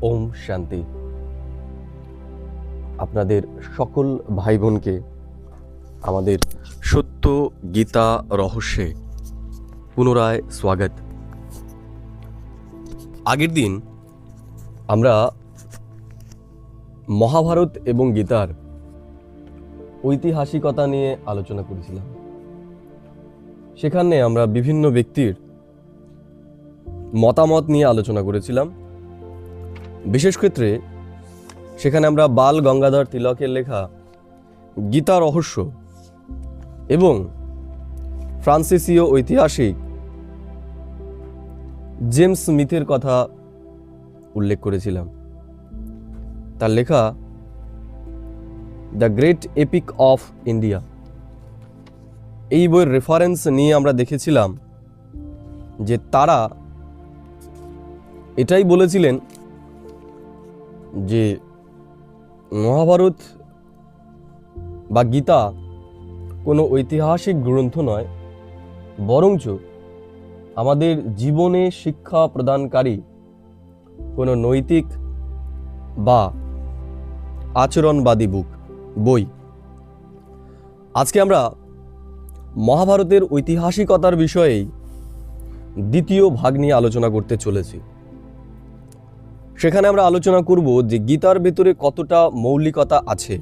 ওম শান্তি। আপনাদের সকল ভাই বোনকে আমাদের সত্য গীতা রহস্যে পুনরায় স্বাগত। আগের দিন আমরা মহাভারত এবং গীতার ঐতিহাসিকতা নিয়ে আলোচনা করেছিলাম। সেখানে আমরা বিভিন্ন ব্যক্তির মতামত নিয়ে আলোচনা করেছিলাম। বিশেষ ক্ষেত্রে সেখানে আমরা বাল গঙ্গাধর তিলকের লেখা গীতা রহস্য এবং ফ্রান্সিসীয় ঐতিহাসিক জেমস স্মিথের কথা উল্লেখ করেছিলাম। তার লেখা the great epic of India, এই বইয়ের রেফারেন্স নিয়ে আমরা দেখেছিলাম যে তারা এটাই বলেছিলেন যে মহাভারত বা গীতা কোনো ঐতিহাসিক গ্রন্থ নয়, বরঞ্চ আমাদের জীবনে শিক্ষা প্রদানকারী কোনো নৈতিক বা আচরণবাদী বই। আজকে আমরা মহাভারতের ঐতিহাসিকতার বিষয়েই দ্বিতীয় ভাগ নিয়ে আলোচনা করতে চলেছি। সেখানে আমরা আলোচনা করব যে গীতার ভেতরে কতটা মৌলিকতা আছে।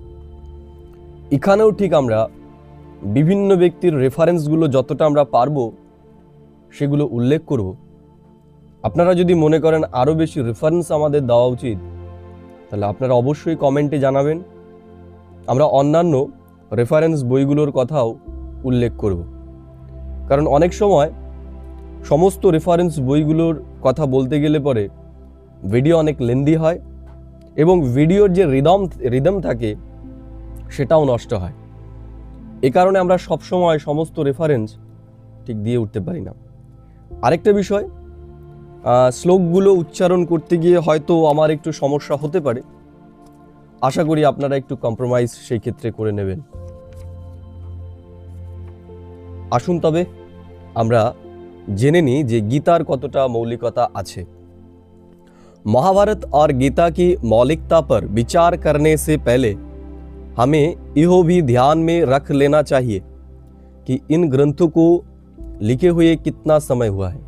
এখানেও ঠিক আমরা বিভিন্ন ব্যক্তির রেফারেন্সগুলো যতটা আমরা পারব সেগুলো উল্লেখ করব। আপনারা যদি মনে করেন আরও বেশি রেফারেন্স আমাদের দেওয়া উচিত, তাহলে আপনারা অবশ্যই কমেন্টে জানাবেন। আমরা অন্যান্য রেফারেন্স বইগুলোর কথাও উল্লেখ করব। কারণ অনেক সময় সমস্ত রেফারেন্স বইগুলোর কথা বলতে গেলে পরে ভিডিও অনেক লেন্দি হয় এবং ভিডিওর যে রিদম থাকে সেটাও নষ্ট হয়। এ কারণে আমরা সবসময় সমস্ত রেফারেন্স ঠিক দিয়ে উঠতে পারি না। আরেকটা বিষয়, শ্লোকগুলো উচ্চারণ করতে গিয়ে হয়তো আমার একটু সমস্যা হতে পারে। আশা করি আপনারা একটু কম্প্রোমাইজ সেই ক্ষেত্রে করে নেবেন। আসুন তবে আমরা জেনে নিই যে গীতার কতটা মৌলিকতা আছে। महाभारत और गीता की मौलिकता पर विचार करने से पहले हमें यह भी ध्यान में रख लेना चाहिए कि इन ग्रंथों को लिखे हुए कितना समय हुआ है।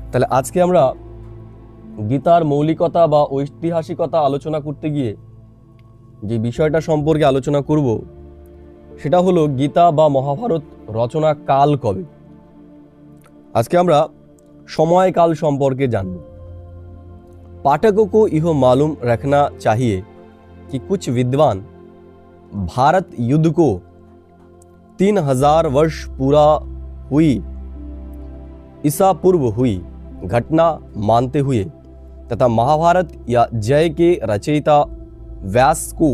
তাহলে আজকে আমরা গীতার মৌলিকতা বা ঐতিহাসিকতা আলোচনা করতে গিয়ে যে বিষয়টা সম্পর্কে আলোচনা করব সেটা হলো গীতা বা মহাভারত রচনা কাল কবে। আজকে আমরা সময়কাল সম্পর্কে জানব। पाठकों को यह मालूम रखना चाहिए कि कुछ विद्वान भारत युद्ध को 3000 वर्ष पूरा हुई ईसा पूर्व हुई घटना मानते हुए तथा महाभारत या जय के रचयिता व्यास को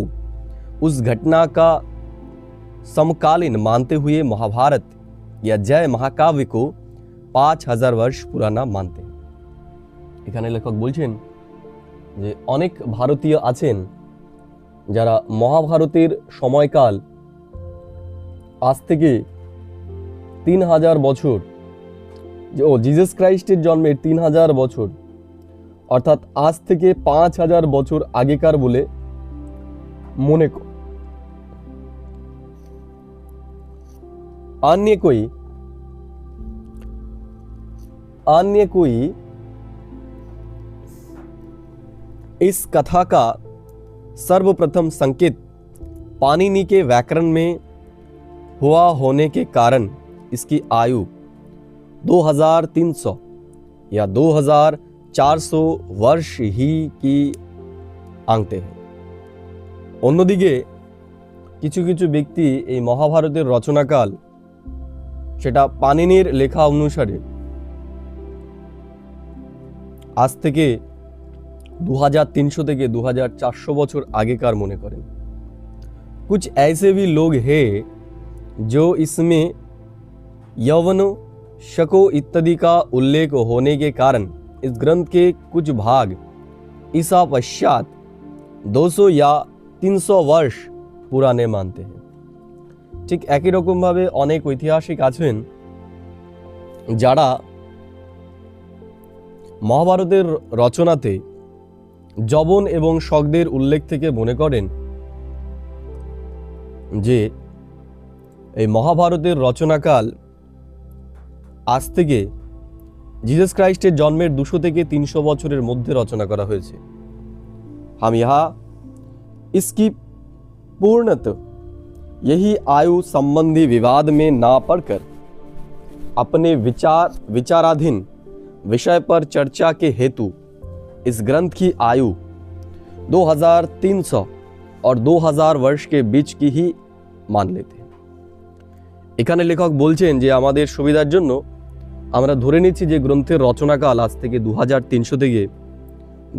उस घटना का समकालीन मानते हुए महाभारत या जय महाकाव्य को 5000 वर्ष पुराना मानते हैं। এখানে লেখক বলছেন যে অনেক ভারতীয় আছেন যারা মহাভারতের সময়কাল আজ থেকে 3000 বছর, জিসাস ক্রাইস্টের জন্মের 3000 বছর অর্থাৎ আজ থেকে 5000 বছর আগেকার বলে মনে করে। अन्य कोई इस कथा का सर्वप्रथम संकेत पाणिनि के व्याकरण में हुआ होने के कारण इसकी आयु 2300 या 2400 वर्ष ही की आंकते हैं। অন্যদিকে কিছু কিছু ব্যক্তি এই মহাভারতের রচনাকাল সেটা পাণিনির লেখা অনুসারে আজ থেকে 2300 থেকে 2400 বছর আগেকার মনে করেন। कुछ ऐसे भी लोग हैं जो इसमें यौवन शको इत्यादि का उल्लेख होने के कारण इस ग्रंथ के कुछ भाग ईसा पश्चात 200 या 300 वर्ष पुराने मानते हैं। ঠিক একই রকমভাবে অনেক ঐতিহাসিক আছেন যারা মহাভারতের রচনাতে জবন এবং শকদের উল্লেখ থেকে মনে করেন যে এই মহাভারতের রচনাকাল আজ থেকে जीसस क्राइस्टेर जन्मेर 200 থেকে 300 বছরের মধ্যে রচনা করা হয়েছে। हम यहाँ इसकी पूर्णत यही आयु संबंधी विवाद में ना पड़कर अपने विचाराधीन विषय पर चर्चा के हेतु इस ग्रंथ की आयु 2300 और 2000 वर्ष के बीच की ही मान लेते हैं। এখানে লেখক বলছেন যে আমাদের সুবিধার জন্য আমরা ধরে নিচ্ছি যে গ্রন্থের রচনাকাল আজ থেকে 2300 থেকে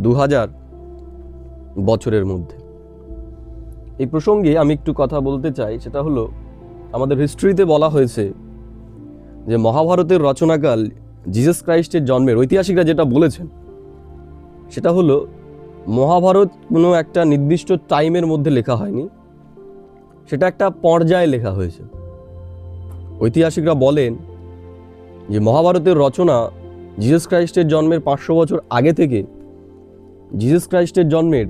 2000 বছরের মধ্যে। এই প্রসঙ্গে আমি একটু কথা বলতে চাই, সেটা হলো আমাদের হিস্ট্রিতে বলা হয়েছে যে মহাভারতের রচনাকাল জিসাস ক্রাইস্টের জন্মের ঐতিহাসিকরা যেটা বলেছেন সেটা হলো মহাভারত কোনো একটা নির্দিষ্ট টাইমের মধ্যে লেখা হয়নি, সেটা একটা পর্যায়ে লেখা হয়েছে। ঐতিহাসিকরা বলেন যে মহাভারতের রচনা জিসাস ক্রাইস্টের জন্মের 500 বছর আগে থেকে জিসাস ক্রাইস্টের জন্মের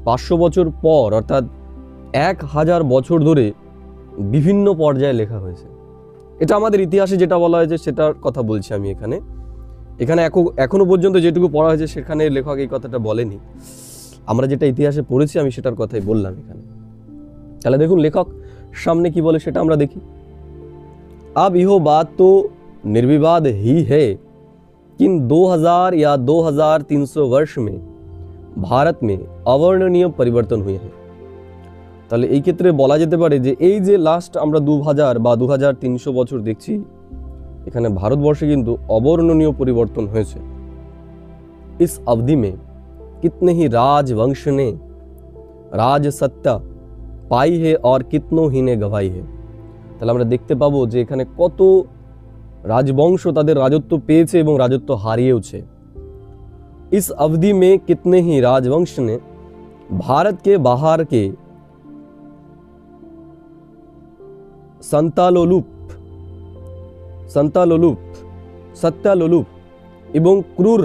500 বছর পর অর্থাৎ 1000 বছর ধরে বিভিন্ন পর্যায়ে লেখা হয়েছে। এটা আমাদের ইতিহাসে যেটা বলা হয়েছে সেটার কথা বলছি আমি এখানে। এখনো পর্যন্ত যেটুকু পড়া হয়েছে সেখানে লেখক এই কথাটা বলেনি, আমরা যেটা ইতিহাসে পড়েছি আমি সেটার কথাই বললাম এখানে। তাহলে দেখুন লেখক সামনে কি বলে সেটা আমরা দেখি। अब यह बात तो निर्विवाद ही है कि 2000 या 2300 वर्ष में भारत में अवर्णनीय परिवर्तन हुए हैं। তাহলে এই ক্ষেত্রে বলা যেতে পারে যে এই যে লাস্ট আমরা 2000 বা 2300 বছর দেখছি, এখানে ভারতবর্ষে কিন্তু অবর্ণনীয় পরিবর্তন হয়েছে। इस अवधि में कितने ही राजवंश ने राजसत्ता पाई है और कितनों ही ने गवाई है। তাহলে আমরা দেখতে পাবো যে এখানে কত রাজবংশ তাদের রাজত্ব পেয়েছে এবং রাজত্ব হারিয়েওছে। इस अवधि में कितने ही राजवंश ने भारत के बाहर के सत्यालोलुप एवं क्रूर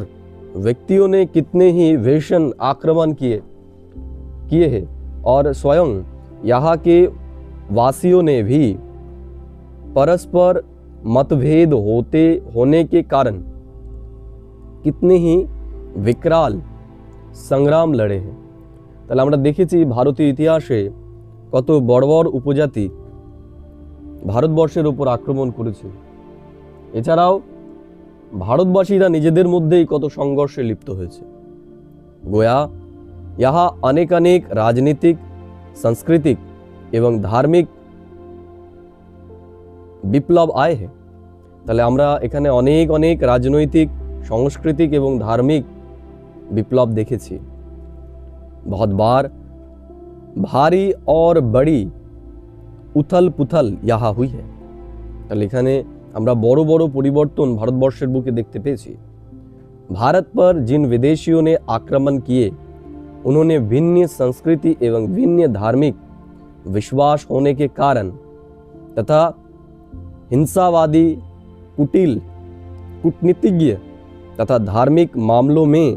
व्यक्तियों ने कितने ही भीषण आक्रमण किए हैं और स्वयं यहाँ के वासियों ने भी परस्पर मतभेद होने के कारण कितने ही विकराल संग्राम लड़े हैं। তাহলে আমরা দেখেছি ভারতীয় ইতিহাসে কত বড় বড় উপজাতি ভারতবর্ষের উপর আক্রমণ করেছে। এছাড়াও ভারতবাসীরা নিজেদের মধ্যেই কত সংঘর্ষে লিপ্ত হয়েছে। গোয়া यहाँ अनेक राजनीतिक, सांस्कृतिक एवं धार्मिक বিপ্লব आए हैं। তাহলে আমরা এখানে অনেক রাজনৈতিক, সাংস্কৃতিক এবং ধার্মিক বিপ্লব দেখেছি। बहुत बार भारी और बड़ी उथल पुथल यहाँ हुई है। তাহলে এখানে আমরা বড় বড় পরিবর্তন ভারতবর্ষের বুকে দেখতে পেয়েছি। भारत पर जिन विदेशियों ने आक्रमण किए उन्होंने भिन्न संस्कृति एवं भिन्न धार्मिक विश्वास होने के कारण तथा हिंसावादी, कुटिल, कूटनीतिज्ञ तथा धार्मिक मामलों में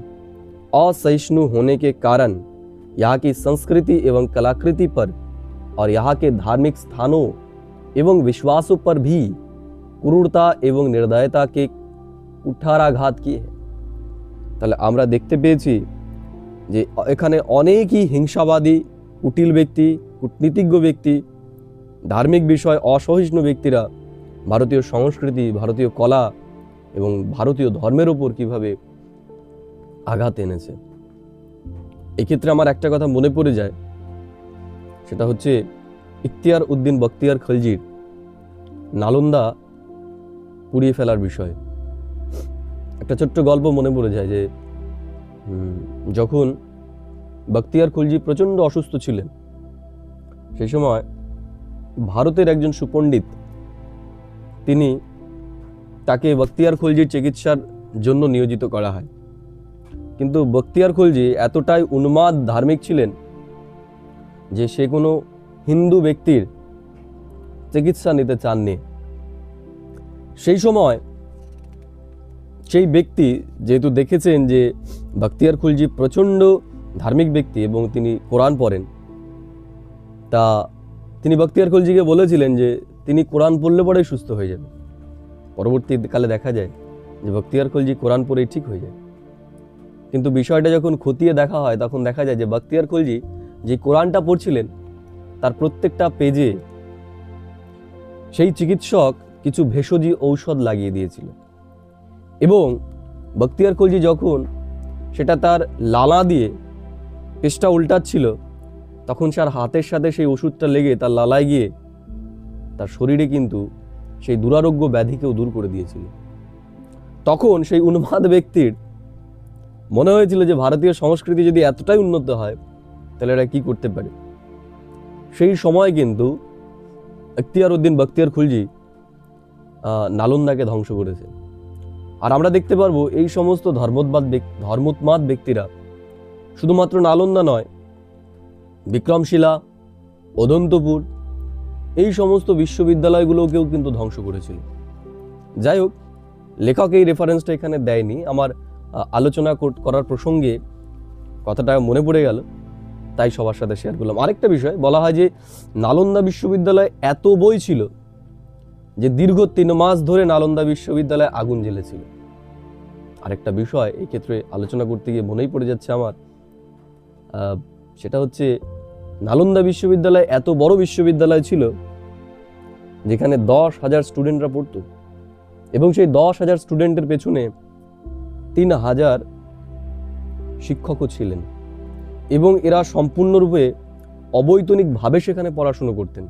असहिष्णु होने के कारण यहाँ की संस्कृति एवं कलाकृति पर और यहाँ के धार्मिक स्थानों एवं विश्वासों पर भी क्रूरता एवं निर्दयता के कुठाराघात किए हैं। তাহলে আমরা দেখতে পেয়েছি যে এখানে অনেকই হিংসাবাদী, কুটিল ব্যক্তি, কূটনীতিজ্ঞ ব্যক্তি, ধার্মিক বিষয় অসহিষ্ণু ব্যক্তিরা ভারতীয় সংস্কৃতি, ভারতীয় কলা এবং ভারতীয় ধর্মের উপর কিভাবে আঘাত এনেছে। এক্ষেত্রে আমার একটা কথা মনে পড়ে যায়, সেটা হচ্ছে ইখতিয়ার উদ্দিন বখতিয়ার খলজির নালন্দা পুড়িয়ে ফেলার বিষয়। একটা ছোট্ট গল্প মনে পড়ে যায় যে যখন বখতিয়ার খলজি প্রচণ্ড অসুস্থ ছিলেন, সেই সময় ভারতের একজন সুপণ্ডিত তিনি তাকে বখতিয়ার খলজির চিকিৎসার জন্য নিয়োজিত করা হয়। কিন্তু বখতিয়ার খলজি এতটাই উন্মাদ ধার্মিক ছিলেন যে সে কোনো হিন্দু ব্যক্তির চিকিৎসা নিতে চাননি। সেই সময় সেই ব্যক্তি যেহেতু দেখেছেন যে বখতিয়ার খলজি প্রচণ্ড ধার্মিক ব্যক্তি এবং তিনি কোরআন পড়েন, তা তিনি বখতিয়ার খলজিকে বলেছিলেন যে তিনি কোরআন পড়লে পরেই সুস্থ হয়ে যাবে। পরবর্তীকালে দেখা যায় যে বখতিয়ার খলজি কোরআন পড়েই ঠিক হয়ে যায়। কিন্তু বিষয়টা যখন খতিয়ে দেখা হয় তখন দেখা যায় যে বখতিয়ার খলজি যে কোরআনটা পড়ছিলেন তার প্রত্যেকটা পেজে সেই চিকিৎসক কিছু ভেষজী ঔষধ লাগিয়ে দিয়েছিল এবং বখতিয়ার খলজি যখন সেটা তার লালা দিয়ে পেজটা উল্টাচ্ছিল তখন তার হাতের সাথে সেই ওষুধটা লেগে তার লালায় গিয়ে তার শরীরে কিন্তু সেই দুরারোগ্য ব্যাধিকেও দূর করে দিয়েছিল। তখন সেই উন্মাদ ব্যক্তির মনে হয়েছিল যে ভারতীয় সংস্কৃতি যদি এতটাই উন্নত হয় তাহলে এরা কি করতে পারে। সেই সময় কিন্তু ইখতিয়ার উদ্দিন বখতিয়ার খলজি নালন্দাকে ধ্বংস করেছে। আর আমরা দেখতে পারবো এই সমস্ত ধর্মোন্মাদ ব্যক্তিরা শুধুমাত্র নালন্দা নয়, বিক্রমশিলা, অদন্তপুর এই সমস্ত বিশ্ববিদ্যালয়গুলোকেও কিন্তু ধ্বংস করেছিল। যাই হোক, লেখক এই রেফারেন্সটা এখানে দেয়নি, আমার আলোচনা করার প্রসঙ্গে কথাটা মনে পড়ে গেল, তাই সবার সাথে শেয়ার করলাম। আরেকটা বিষয় বলা হয় যে নালন্দা বিশ্ববিদ্যালয়ে এত বই ছিল যে দীর্ঘ 3 মাস ধরে নালন্দা বিশ্ববিদ্যালয়ে আগুন জ্বেলেছিল। আরেকটা বিষয় এই ক্ষেত্রে আলোচনা করতে গিয়ে মনেই পড়ে যাচ্ছে আমার, সেটা হচ্ছে নালন্দা বিশ্ববিদ্যালয় এত বড় বিশ্ববিদ্যালয় ছিল যেখানে 10,000 স্টুডেন্টরা পড়তো এবং সেই 10,000 স্টুডেন্টের পেছনে 3,000 শিক্ষকও ছিলেন এবং এরা সম্পূর্ণরূপে অবৈতনিকভাবে সেখানে পড়াশুনো করতেন।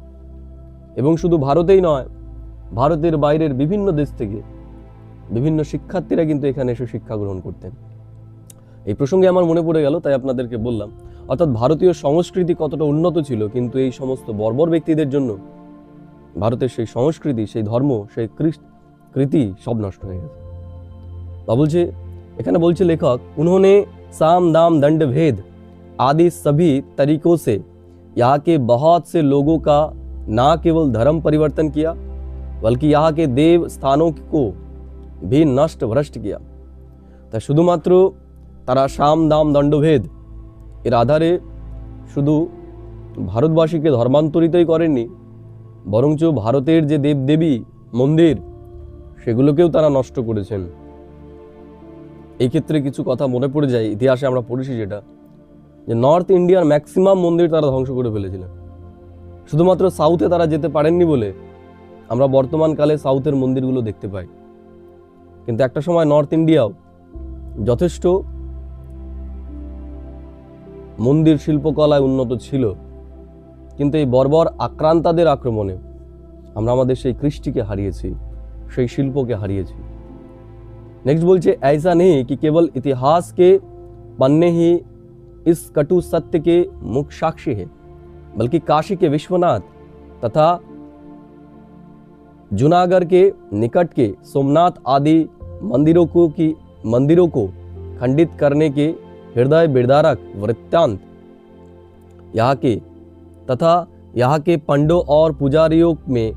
এবং শুধু ভারতেই নয়, ভারতের বাইরের বিভিন্ন দেশ থেকে বিভিন্ন শিক্ষার্থীরা কিন্তু এখানে এসে শিক্ষা গ্রহণ করতেন। এই প্রসঙ্গে আমার মনে পড়ে গেল, তাই আপনাদেরকে বললাম। অর্থাৎ ভারতীয় সংস্কৃতি কতটা উন্নত ছিল, কিন্তু এই সমস্ত বর্বর ব্যক্তিদের জন্য ভারতের সেই সংস্কৃতি, সেই ধর্ম, সেই কৃতি সব নষ্ট হয়ে গেছে। তা বলছে, এখানে বলছে লেখক, उन्होंने साम दाम दंड भेद आदि सभी तरीकों से यहाँ के बहुत से लोगों का ना केवल धर्म परिवर्तन किया बल्कि यहाँ के देव स्थानों को भी नष्ट भ्रष्ट किया। তা শুধুমাত্র তারা সাম দাম দণ্ডভেদ এর আধারে শুধু ভারতবাসীকে ধর্মান্তরিতই করেননি, বরঞ্চ ভারতের যে দেবদেবী মন্দির সেগুলোকেও তারা নষ্ট করেছেন। এই ক্ষেত্রে কিছু কথা মনে পড়ে যায়, ইতিহাসে আমরা পড়েছি যেটা, যে নর্থ ইন্ডিয়ার ম্যাক্সিমাম মন্দির তারা ধ্বংস করে ফেলেছিলেন। শুধুমাত্র সাউথে তারা যেতে পারেননি বলে আমরা বর্তমানকালে সাউথের মন্দিরগুলো দেখতে পাই। কিন্তু একটা সময় নর্থ ইন্ডিয়াও যথেষ্ট মন্দির শিল্পকলায় উন্নত ছিল, কিন্তু এই বর্বর আক্রান্তাদের আক্রমণে আমরা আমাদের সেই কৃষ্টিকে হারিয়েছি, সেই শিল্পকে হারিয়েছি। नेक्स्ट बोलছে, ऐसा नहीं कि केवल इतिहास के पन्ने ही इस कटु सत्य के मुख्य साक्षी है, बल्कि काशी के विश्वनाथ तथा जूनागढ़ के निकट के सोमनाथ आदि मंदिरों को खंडित करने के हृदय विदारक वृत्तांत यहाँ के तथा यहाँ के पंडों और पुजारियों में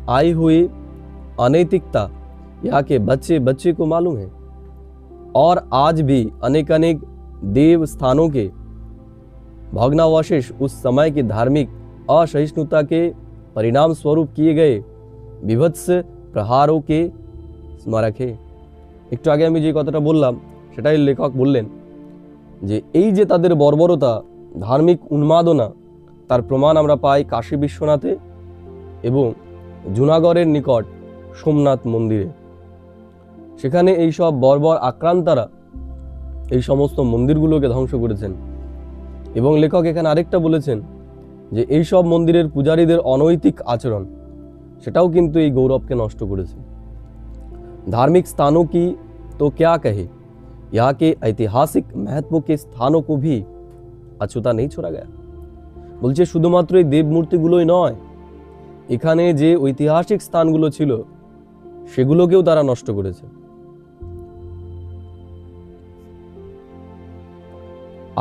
आई हुई अनैतिकता यहाँ के बच्चे बच्चे को मालूम है। और आज भी अनेक देव स्थानों के भग्नावशेष उस समय की धार्मिक असहिष्णुता के परिणाम स्वरूप किए गए বিভৎস প্রহারও কে স্মারক হে। একটু আগে আমি যে কথাটা বললাম সেটাই লেখক বললেন যে এই যে তাদের বর্বরতা, ধার্মিক উন্মাদনা, তার প্রমাণ আমরা পাই কাশী বিশ্বনাথে এবং জুনাগড়ের নিকট সোমনাথ মন্দিরে। সেখানে এই সব বর্বর আক্রান্তারা এই সমস্ত মন্দিরগুলোকে ধ্বংস করেছেন। এবং লেখক এখানে আরেকটা বলেছেন যে এই সব মন্দিরের পূজারীদের অনৈতিক আচরণ সেটাও কিন্তু এই গৌরবকে নষ্ট করেছে। धार्मिक स्थानों की तो क्या कहे, यहाँ के ऐतिहासिक महत्व के स्थानों को भी अछूता नहीं छोड़ा गया। বলছে শুধুমাত্র এই দেবমূর্তিগুলোই নয়, এখানে যে ঐতিহাসিক স্থানগুলো ছিল সেগুলোকেও তারা নষ্ট করেছে।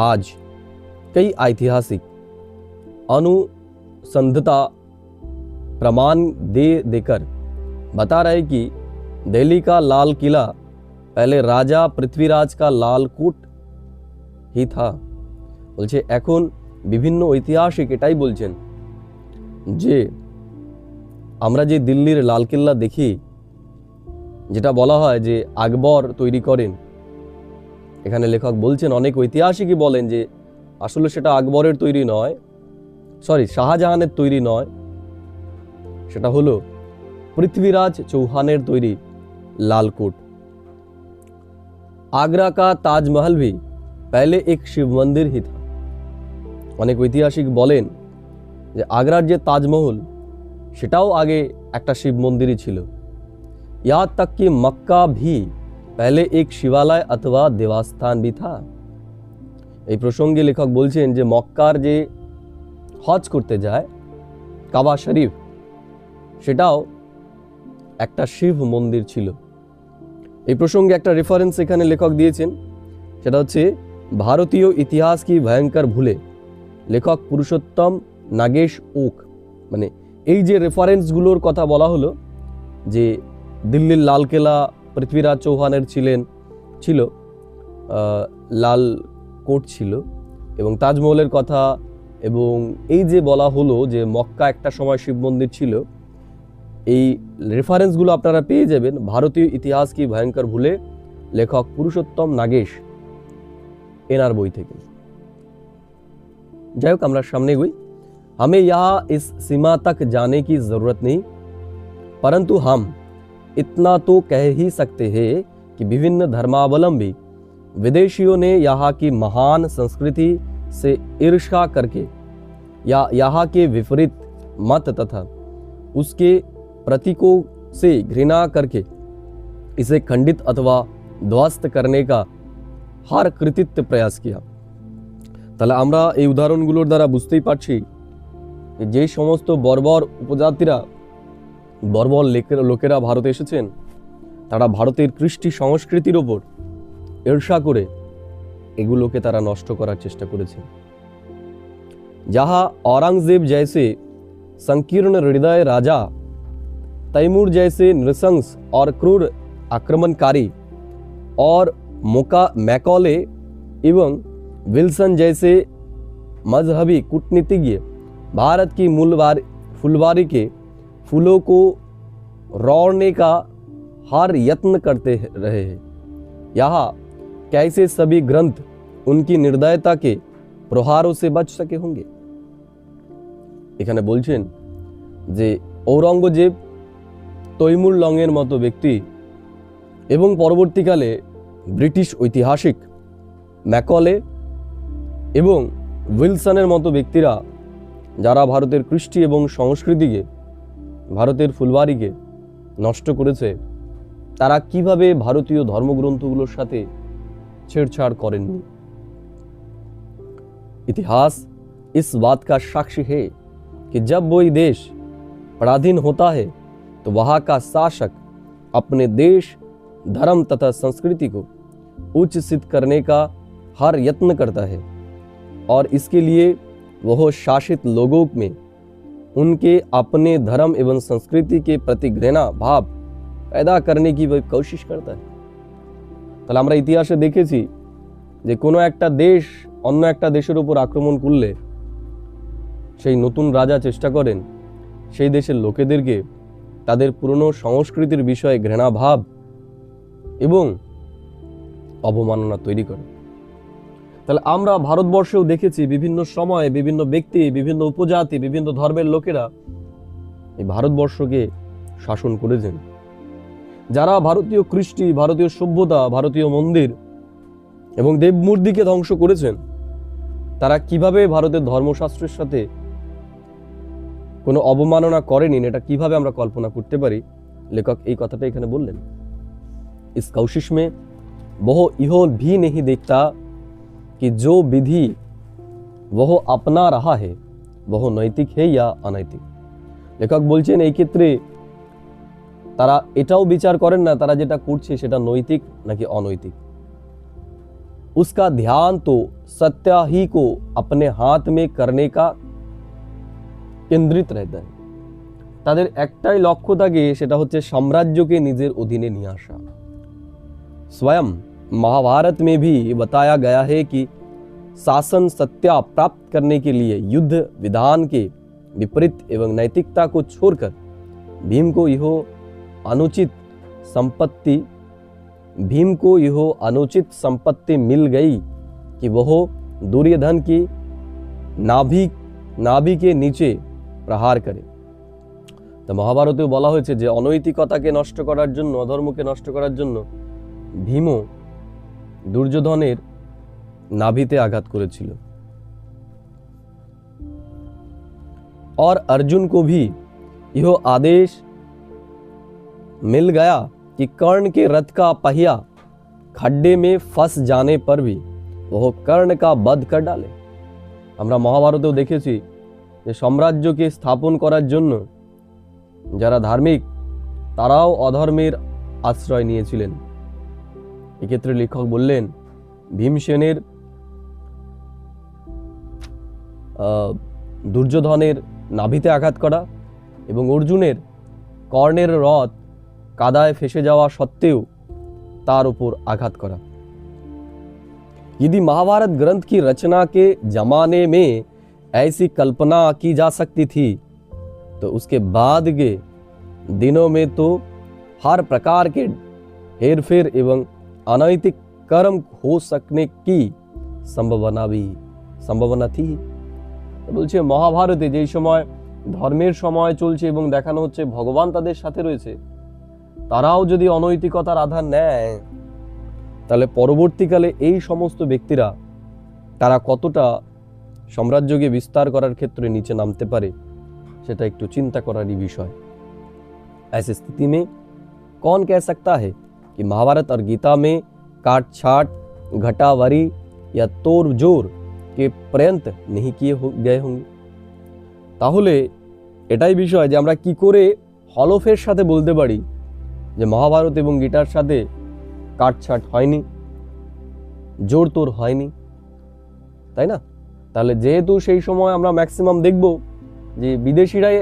आज कई ऐतिहासिक अनुसंधता प्रमाण देकर बता रहे कि दिल्ली का लाल किला पहले राजा पृथ्वीराज का लाल कोट ही था। বলছে এখন বিভিন্ন ঐতিহাসিক এটাই বলছেন যে আমরা যে দিল্লির লালকেল্লা দেখি, যেটা বলা হয় যে আকবর তৈরি করেন, এখানে লেখক বলছেন অনেক ঐতিহাসিকই বলেন যে আসলে সেটা আকবরের তৈরি নয়, শাহজাহানের তৈরি নয়, সেটা হলো पृथ्वीराज चौहानेर तैरी लालकोट। आगरा का ताजमहल भी पहले एक शिव मंदिर ही था। अनेक ऐतिहासिक बोलें जे आगरार जे ताजमहल सेटाओ आगे एक शिव मंदिर छिलो। यहाँ तक कि मक्का भी पहले एक शिवालय अथवा देवस्थान भी था। এই প্রসঙ্গে লেখক বলছেন যে মক্কার যে হজ করতে যায় কাবা শরীফ, সেটাও একটা শিব মন্দির ছিল। এই প্রসঙ্গে একটা রেফারেন্স এখানে লেখক দিয়েছেন, সেটা হচ্ছে ভারতীয় ইতিহাস কি ভয়ঙ্কর ভুলে, লেখক পুরুষোত্তম নাগেশ ওক। মানে এই যে রেফারেন্সগুলোর কথা বলা হলো, যে দিল্লির লালকেল্লা পৃথ্বীরাজ চৌহানের ছিল, লাল কোট ছিল, এবং তাজমহলের কথা, এবং এই যে বলা হলো যে মক্কা একটা সময় শিব মন্দির ছিল, এই রেফারেন্সগুলো আপনারা পেয়ে যাবেন ভারতীয় ইতিহাস কি ভয়ঙ্কর ভুলে, লেখক পুরুষোত্তম নাগেশ, এনার বই থেকে। যাই হোক, আমরা সামনে গই। हमें यहाँ इस सीमा तक जाने की जरूरत नहीं, परंतु हम इतना तो कह ही सकते हैं कि विभिन्न धर्मावलंबी विदेशियों ने यहाँ की महान संस्कृति से ईर्ष्या करके या यहाँ के विपरीत मत तथा उसके प्रतीकों से घृणा करके इसे खंडित अथवा ध्वस्त करने का हर कृतित्व प्रयास किया। তাহলে আমরা এই উদাহরণগুলোর দ্বারা বুঝতেই পারছি যে সমস্ত বর্বর উপজাতিরা, বর্বর লোকেরা ভারতে এসেছেন, তারা ভারতের কৃষ্টি সংস্কৃতির ওপর ঈর্ষা করে এগুলোকে তারা নষ্ট করার চেষ্টা করেছে। जहाँ औरंगजेब जैसे संकीर्ण हृदय राजा, तैमूर जैसे नृशंस और क्रूर आक्रमणकारी और मैकॉले एवं विल्सन जैसे मजहबी कूटनीतिज्ञ भारत की फुलवारी के फूलों को रोड़ने का हर यत्न करते रहे हैं, यहाँ कैसे सभी ग्रंथ उनकी निर्दयता के প্রহারও সে বাঁচ সকে হোঙ্গে। এখানে বলছেন যে ঔরঙ্গজেব, তৈমুর লংয়ের মতো ব্যক্তি এবং পরবর্তীকালে ব্রিটিশ ঐতিহাসিক ম্যাকলে এবং উইলসনের মতো ব্যক্তিরা, যারা ভারতের কৃষ্টি এবং সংস্কৃতিকে, ভারতের ফুলবাড়িকে নষ্ট করেছে, তারা কিভাবে ভারতীয় ধর্মগ্রন্থগুলোর সাথে ছেড়ছাড় করেননি। इतिहास इस बात का साक्षी है कि जब कोई देश पराधीन होता है तो वहाँ का शासक अपने देश, धर्म तथा संस्कृति को उच्च सिद्ध करने का हर यत्न करता है और इसके लिए वह शासित लोगों में उनके अपने धर्म एवं संस्कृति के प्रति घृणा भाव पैदा करने की वह कोशिश करता है। তাহলে আমরা ইতিহাসে দেখেছি যে কোনো একটা দেশ অন্য একটা দেশের উপর আক্রমণ করলে সেই নতুন রাজা চেষ্টা করেন সেই দেশের লোকেদেরকে তাদের পুরনো সংস্কৃতির বিষয়ে ঘৃণাভাব এবং অবমাননা তৈরি করে। তাহলে আমরা ভারতবর্ষেও দেখেছি বিভিন্ন সময়ে বিভিন্ন ব্যক্তি, বিভিন্ন উপজাতি, বিভিন্ন ধর্মের লোকেরা এই ভারতবর্ষকে শাসন করেছেন। যারা ভারতীয় কৃষ্টি, ভারতীয় সভ্যতা, ভারতীয় মন্দির এবং দেবমূর্তিকে ধ্বংস করেছেন, তারা কিভাবে ভারতের ধর্মশাস্ত্রের সাথে কোনো অবমাননা করেনি, এটা কিভাবে আমরা কল্পনা করতে পারি। লেখক এই কথাটা এখানে বললেন, इस कोशिश में वह यह भी नहीं देखता कि जो विधि वह अपना रहा है वह नैतिक है या अनैतिक। লেখক বলছেন এই ক্ষেত্রে তারা এটাও বিচার করেন না তারা যেটা করছে সেটা নৈতিক নাকি অনৈতিক। उसका ध्यान तो सत्य ही को अपने हाथ में करने का केंद्रित रहता है। তাদের একটাই লক্ষ্য থাকে, সেটা হচ্ছে সাম্রাজ্যকে নিজের অধীনে নিয়ে আসা। स्वयं महाभारत में भी बताया गया है कि शासन सत्ता प्राप्त करने के लिए युद्ध विधान के विपरीत एवं नैतिकता को छोड़कर भीम को यह अनुचित संपत्ति मिल गई कि वह दुर्योधन की नाभि के नीचे प्रहार करे। তো মহাভারতেও বলা হয়েছে যে অনৈতিকতাকে নষ্ট করার জন্য, অধর্মকে নষ্ট করার জন্য ভীমও দুর্যোধনের নাভিতে আঘাত করেছিল। और अर्जुन को भी यह आदेश मिल गया कि कर्ण के रथ का पहिया खड्डे में फंस जाने पर भी वह कर्ण का वध कर डाले। আমরা মহাভারতেও দেখেছি যে সাম্রাজ্যকে স্থাপন করার জন্য যারা ধার্মিক তারাও অধর্মের আশ্রয় নিয়েছিলেন। এক্ষেত্রে লেখক বললেন ভীমসেনের দুর্যোধনের নাভিতে আঘাত করা এবং অর্জুনের কর্ণের রথ কাদায় ফেসে যাওয়া সত্ত্বেও তার উপর আঘাত করা। यदि महाभारत ग्रंथ की रचना के जमाने में ऐसी कल्पना की जा सकती थी तो उसके बाद के दिनों में तो हर प्रकार के हेरफेर एवं अनैतिक कर्म हो सकने की संभावना थी। বলছে মহাভারতে যেই সময় ধর্মের সময় চলছে এবং দেখানো হচ্ছে ভগবান তাদের সাথে রয়েছে, তারাও যদি অনৈতিকতার আধার নেয় তাহলে পরবর্তীকালে এই সমস্ত ব্যক্তিরা তারা কতটা সাম্রাজ্যকে বিস্তার করার ক্ষেত্রে নিচে নামতে পারে সেটা একটু চিন্তা করারই বিষয়। ऐसी स्थिति में कौन कह सकता है कि महाभारत और गीता में काट-छाट, घटावरी या तोड़-जोड़ के पर्यंत नहीं किए गए होंगे। তাহলে এটাই বিষয় যে আমরা কি করে হলফের সাথে বলতে পারি যে মহাভারত এবং গীতার সাথে কাটছাট হয়নি, জোর তোর হয়নি, তাই না? তাহলে যেহেতু সেই সময় আমরা ম্যাক্সিমাম দেখব যে বিদেশিরাই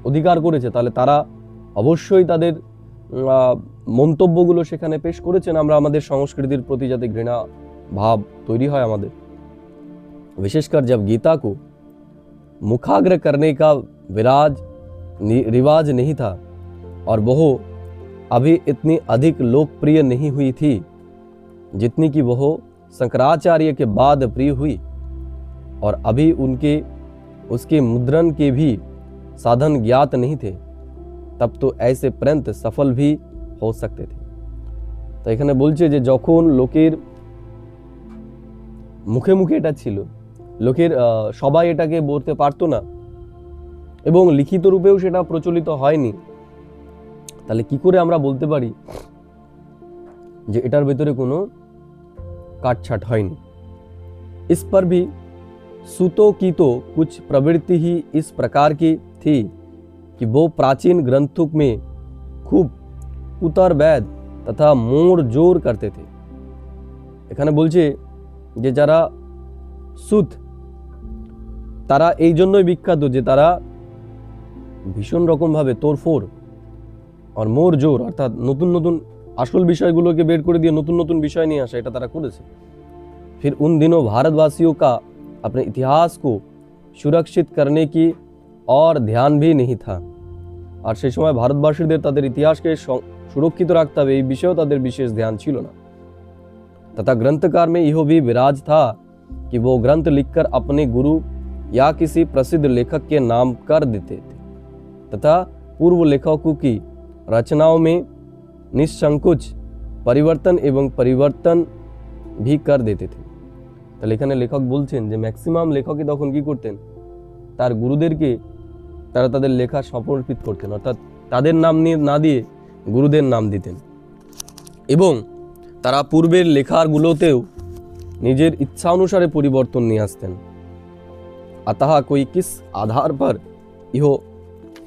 অধিকার করেছে, তাহলে তারা অবশ্যই তাদের মন্তব্যগুলো সেখানে পেশ করেছেন। আমরা আমাদের সংস্কৃতির প্রতি যাতে ঘৃণা ভাব তৈরি হয় আমাদের, विशेषकर जब गीता को मुखाग्र करने का रिवाज नहीं था और वह अभी इतनी अधिक लोकप्रिय नहीं हुई थी जितनी कि वह शंकराचार्य के बाद प्रिय हुई, और अभी उसके मुद्रण के भी साधन ज्ञात नहीं थे, तब तो ऐसे प्रयत्न सफल भी हो सकते थे। तो এখানে বলছে যে যখন লোকের মুখে মুখে এটা ছিল, লোকের সবাই এটাকে বলতে পারতো না এবং লিখিত রূপেও সেটা প্রচলিত হয়নি, তাহলে কি করে আমরা বলতে পারি যে এটার ভেতরে কোনো কাটছাট হয়নি। इस पर भी सूतों की तो कुछ प्रवृत्ति ही इस प्रकार की थी कि वो प्राचीन ग्रंथों में खूब उतर बैद तथा मोड़ जोड़ करते थे। এখানে বলছে যে যারা সুত তারা এই জন্যই বিখ্যাত যে তারা ভীষণ রকমভাবে তোড়ফোড় আর মোর জোর অর্থাৎ নতুন নতুন আসল বিষয়গুলোকে বের করে দিয়ে নতুন নতুন বিষয় নিয়ে আসা, এটা তারা করেছে। फिर उन दिनों भारतवासियों का अपने इतिहास को सुरक्षित करने की और ध्यान भी नहीं था, আর সেই সময় ভারতবাসীদের তাদের ইতিহাসকে সুরক্ষিত রাখতে হবে এই বিষয়েও তাদের বিশেষ ধ্যান ছিল না। तथा ग्रंथकार में यह भी विराज था कि वो ग्रंथ लिखकर अपने गुरु या किसी प्रसिद्ध लेखक के नाम कर देते थे तथा पूर्व लेखकों की रचनाओं में निसंकोच परिवर्तन भी कर देते थे। তাহলে এখানে লেখক বলছেন যে ম্যাক্সিমাম লেখকই তখন কি করতেন, তার গুরুদেরকে তারা তাদের লেখা সমর্পিত করতেন, অর্থাৎ তাদের নাম না দিয়ে গুরুদের নাম দিতেন এবং তারা পূর্বের লেখাগুলোতেও নিজের ইচ্ছা অনুসারে পরিবর্তন নিয়ে আসতেন। अतः कोई किस आधार पर यह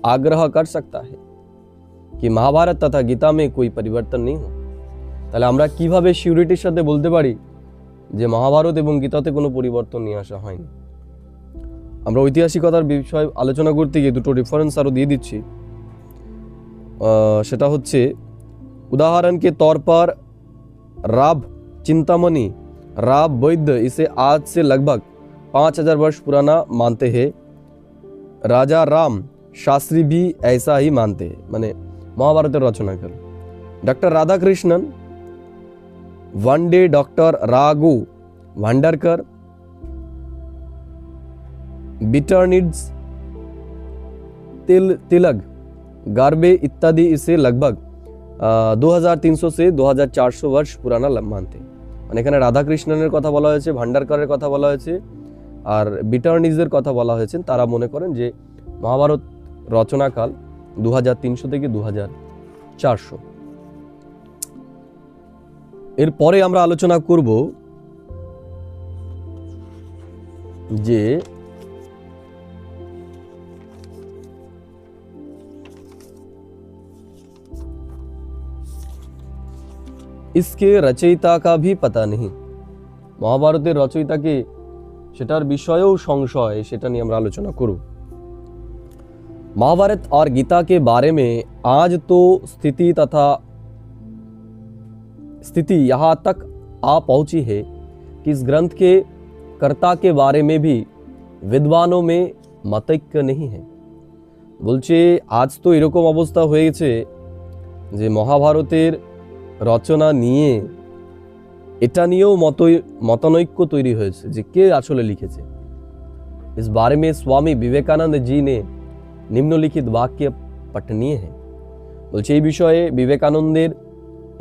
आग्रह कर सकता है कि महाभारत तथा गीता में कोई परिवर्तन नहीं हो। তাহলে আমরা কিভাবে সিউরিটির সাথে বলতে পারি যে মহাভারত এবং গীতাতে কোনো পরিবর্তন নিয়ে আসা হয়নি। আমরা ঐতিহাসিকতার বিষয় আলোচনা করতে গিয়ে দুটো রেফারেন্স আরো দিয়ে দিচ্ছি। সেটা হচ্ছে उदाहरण के तौर पर राभ चिंतामणि राव वैद्य इसे आज से लगभग 5000 वर्ष पुराना मानते हैं। राजा राम शास्त्री भी ऐसा ही मानते हैं। माने महाभारत रचनाकाल डॉक्टर राधाकृष्णन, वनडे डॉक्टर राघु भांडारकर, बिटर्निड्स, तिलक, गार्बे इत्यादि इसे लगभग 2300 से 2400 वर्ष पुराना मानते। মানে এখানে রাধাকৃষ্ণনের কথা বলা হয়েছে, ভান্ডারকরের কথা বলা হয়েছে, আর বিটার্নিজের কথা বলা হয়েছে। তারা মনে করেন যে মহাভারত রচনাকাল 2300 থেকে 2400। এরপরে আমরা আলোচনা করব যে इसके रचयिता का भी पता नहीं। মহাভারতের রচয়িতাকে সেটার বিষয়েও সংশয়, সেটা নিয়ে আমরা আলোচনা করব। महाभारत और गीता के बारे में आज तो स्थिति यहाँ तक आ पहुंची है कि इस ग्रंथ के कर्ता के बारे में भी विद्वानों में मतैक्य नहीं है। বলছে আজ তো এরকম অবস্থা হয়েছে যে মহাভারতের রচনা নিয়ে এটা নিয়েও মতানৈক্য তৈরি হয়েছে যে কে আসলে লিখেছে। इस बारे में स्वामी विवेकानंद जी ने নিম্নলিখিত বাক্য পঠনীয় है। বলছে এই বিষয়ে বিবেকানন্দের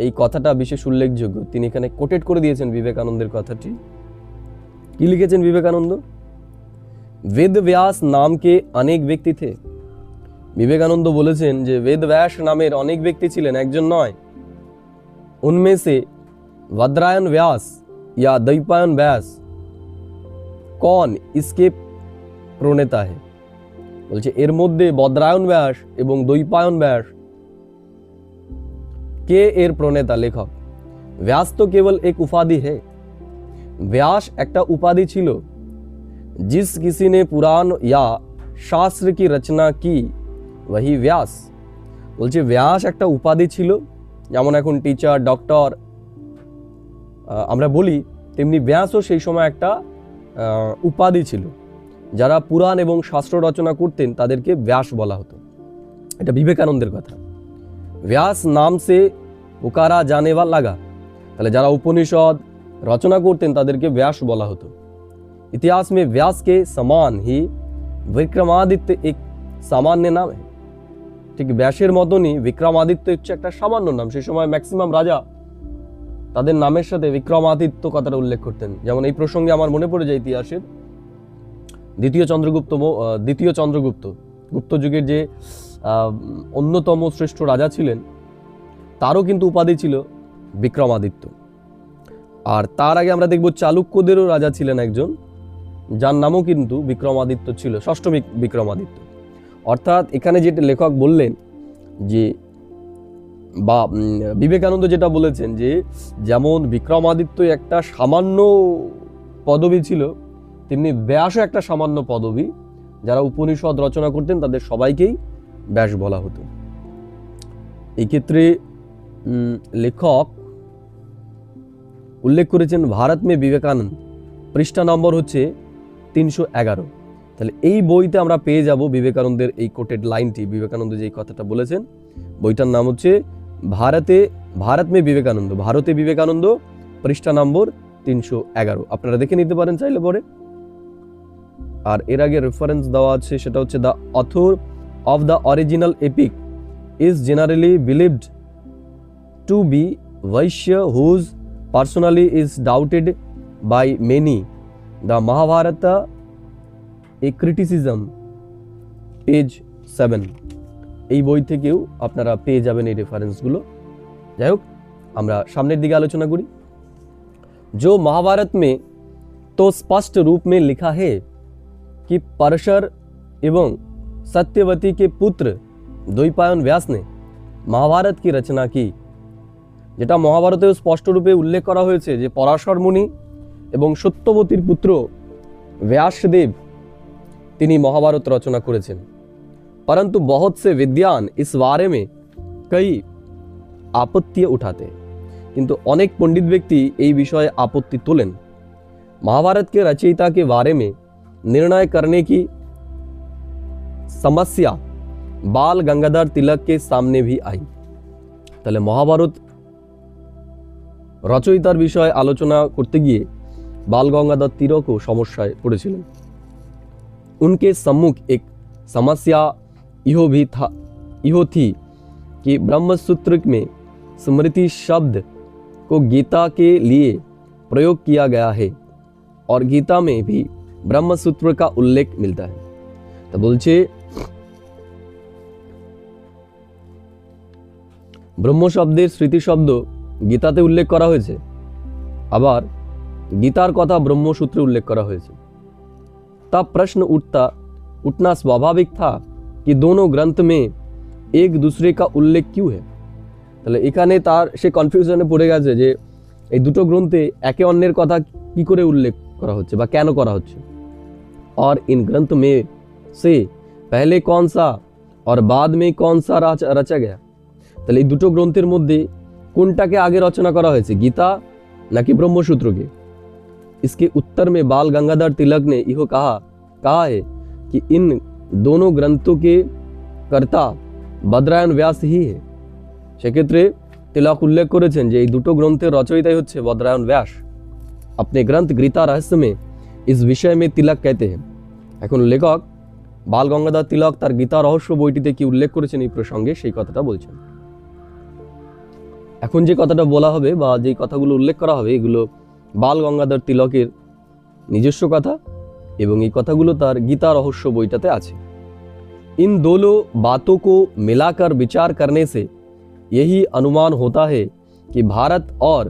এই কথাটা বিশেষ উল্লেখযোগ্য। তিনি এখানে কোটেট করে দিয়েছেন বিবেকানন্দের কথাটি। কি লিখেছেন বিবেকানন্দ? वेद व्यास नाम के अनेक व्यक्ति थे। বিবেকানন্দ বলেছেন যে वेद व्यास নামের অনেক ব্যক্তি ছিলেন, একজন নয়। उनमें से वद्रायन व्यास या द्वैपायन व्यास कौन इसके प्रणेता है? বলছে এর মধ্যে বদ্রায়ন ব্যাস এবং দ্বৈপায়ন ব্যাস কে এর প্রণেতা, লেখক? व्यास तो केवल एक उपाधि है। व्यास একটা উপাধি ছিল। जिस किसी ने पुराण या शास्त्र की रचना की वही व्यास। বলছে व्यास একটা উপাধি ছিল, যেমন এখন টিচার, ডক্টর আমরা বলি, তেমনি ব্যাসও সেই সময় একটা উপাধি ছিল। যারা পুরাণ এবং শাস্ত্র রচনা করতেন তাদেরকে ব্যাস বলা হতো। এটা বিবেকানন্দের কথা। व्यास नाम से पुकारा जाने वाला लगा। তাহলে যারা উপনিষদ রচনা করতেন তাদেরকে ব্যাস বলা হতো। इतिहास में व्यास के समान ही विक्रमादित्य एक सामान्य नाम है। ঠিক ব্যাসের মতনই বিক্রমাদিত্য হচ্ছে একটা সামান্য নাম। সেই সময় ম্যাক্সিমাম রাজা তাদের নামের সাথে বিক্রমাদিত্য কথাটা উল্লেখ করতেন। যেমন এই প্রসঙ্গে আমার মনে পড়ে যায় ইতিহাসের দ্বিতীয় চন্দ্রগুপ্ত গুপ্ত যুগের যে অন্যতম শ্রেষ্ঠ রাজা ছিলেন, তারও কিন্তু উপাধি ছিল বিক্রমাদিত্য। আর তার আগে আমরা দেখব চালুক্যদেরও রাজা ছিলেন একজন, যার নামও কিন্তু বিক্রমাদিত্য ছিল, ষষ্ঠ বিক্রমাদিত্য। অর্থাৎ এখানে যেটা লেখক বললেন যে, বা বিবেকানন্দ যেটা বলেছেন যে যেমন বিক্রমাদিত্য একটা সামান্য পদবী ছিল, তেমনি ব্যাসও একটা সামান্য পদবী। যারা উপনিষদ রচনা করতেন তাদের সবাইকেই ব্যাস বলা হতো। এই ক্ষেত্রে লেখক উল্লেখ করেছেন ভারত মে বিবেকানন্দ, পৃষ্ঠা নম্বর হচ্ছে 311। তাহলে এই বইতে আমরা পেয়ে যাব বিবেকানন্দের এই কোটেড লাইনটি। বিবেকানন্দ যে কথাটা বলেছেন, বইটার নাম হচ্ছে ভারত মে বিবেকানন্দ, ভারতে বিবেকানন্দ, পৃষ্ঠা নম্বর 311। আপনারা দেখে নিতে পারেন চাইলে পরে। আর এর আগে রেফারেন্স দেওয়া আছে, সেটা হচ্ছে the author of the original epic is generally believed to be Vyasa whose personally is doubted by many. The Mahabharata a criticism, page 7। এই বই থেকেও আপনারা পেয়ে যাবেন এই রেফারেন্সগুলো। যাই হোক, আমরা সামনের দিকে আলোচনা করি। जो महाभारत में तो स्पष्ट रूप में लिखा है कि परशर एवं सत्यवती के पुत्र द्वैपायन व्यास ने महाभारत की रचना की। যেটা মহাভারতে স্পষ্ট রূপে উল্লেখ করা হয়েছে যে পরাশর মুনি এবং সত্যবতীর পুত্র व्यासदेव তিনি মহাভারত রচনা করেছেন। परंतु बहुत से विद्वान इस बारे में कई आपत्ति उठाते। কিন্তু অনেক পণ্ডিত ব্যক্তি এই বিষয়ে আপত্তি তোলেন। महाभारत के रचयिता के बारे में निर्णय करने की समस्या बाल गंगाधर तिलक के सामने भी आई। তাহলে মহাভারত রচয়িতার বিষয়ে আলোচনা করতে গিয়ে बाल गंगाधर तिलकও সমস্যায় পড়েছিলেন। उनके सम्मुख एक समस्या यो थी कि ब्रह्मसूत्र में स्मृति शब्द को गीता के लिए प्रयोग किया गया है और गीता में भी ब्रह्मसूत्र का उल्लेख मिलता है। तो बोलছে ब्रह्म शब्देर स्मृति शब्द गीताते उल्लेख करा হয়েছে, আবার गीतार कथा ब्रह्मसूत्रे उल्लेख करा হয়েছে। तब प्रश्न उठना स्वाभाविक था कि दोनों ग्रंथ में एक दूसरे का उल्लेख क्यों है। তাহলে এখানে তার সে কনফিউশনে পড়ে গেছে যে এই দুটো গ্রন্থে একে অন্যের কথা কি করে উল্লেখ করা হচ্ছে বা কেন করা হচ্ছে। और इन ग्रंथ में से पहले कौन सा और बाद में कौन सा रचा गया। তাহলে এই দুটো গ্রন্থের মধ্যে কোনটাকে আগে রচনা করা হয়েছে, গীতা নাকি ব্রহ্মসূত্রকে। इसके उत्तर में बाल गंगाधर तिलक ने यह कहा है कि इन दोनों ग्रंथों के कर्ता বদরায়ণ व्यास ही है। সেক্ষেত্রে তিলক উল্লেখ করেছেন যে এই দুটো গ্রন্থের রচয়িতাই হচ্ছে বদরায়ণ व्यास। अपने ग्रंथ गीता रहस्य में इस विषय में तिलक कहते हैं। এখন লেখক বাল গঙ্গাধর তিলক তার গীতা রহস্য বইটিতে কি উল্লেখ করেছেন এই প্রসঙ্গে সেই কথাটা বলছেন। এখন যে কথাটা বলা হবে বা যে কথাগুলো উল্লেখ করা হবে এগুলো बाल गंगाधर तिलकेर নিজস্ব কথা এবং এই কথাগুলো তার গীতা রহস্য বইটাতে আছে। इन दोनों बातों को मिलाकर विचार करने से यही अनुमान होता है कि भारत और